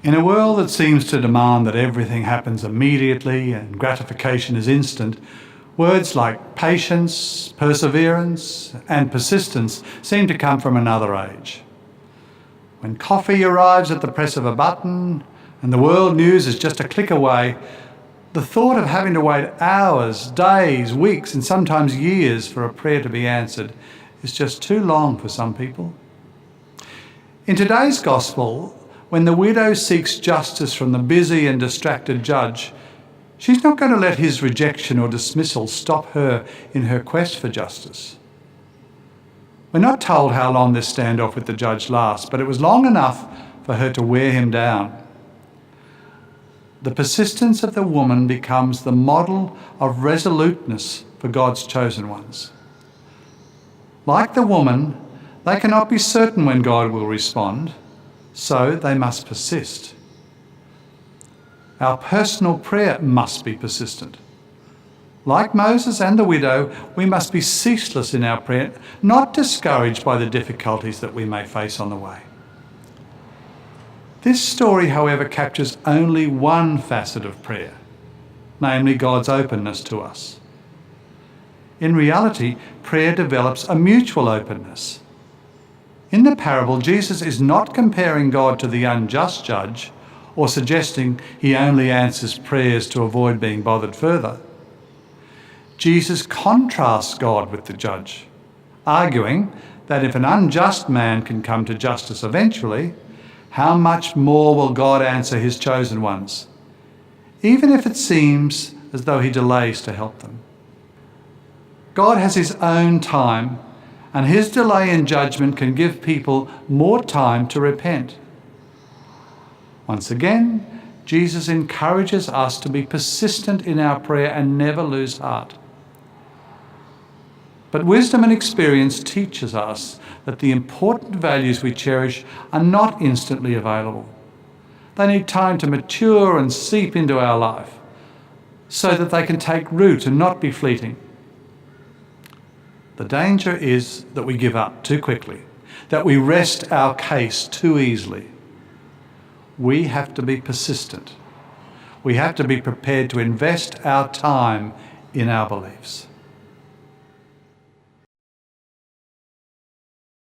In a world that seems to demand that everything happens immediately and gratification is instant, words like patience, perseverance, and persistence seem to come from another age. When coffee arrives at the press of a button and the world news is just a click away, the thought of having to wait hours, days, weeks, and sometimes years for a prayer to be answered is just too long for some people. In today's gospel, when the widow seeks justice from the busy and distracted judge, she's not going to let his rejection or dismissal stop her in her quest for justice. We're not told how long this standoff with the judge lasts, but it was long enough for her to wear him down. The persistence of the woman becomes the model of resoluteness for God's chosen ones. Like the woman, they cannot be certain when God will respond, so they must persist. Our personal prayer must be persistent. Like Moses and the widow, we must be ceaseless in our prayer, not discouraged by the difficulties that we may face on the way. This story, however, captures only one facet of prayer, namely God's openness to us. In reality, prayer develops a mutual openness. In the parable, Jesus is not comparing God to the unjust judge or suggesting he only answers prayers to avoid being bothered further. Jesus contrasts God with the judge, arguing that if an unjust man can come to justice eventually, how much more will God answer his chosen ones, even if it seems as though he delays to help them. God has his own time, and his delay in judgment can give people more time to repent. Once again, Jesus encourages us to be persistent in our prayer and never lose heart. But wisdom and experience teaches us that the important values we cherish are not instantly available. They need time to mature and seep into our life so that they can take root and not be fleeting. The danger is that we give up too quickly, that we rest our case too easily. We have to be persistent. We have to be prepared to invest our time in our beliefs.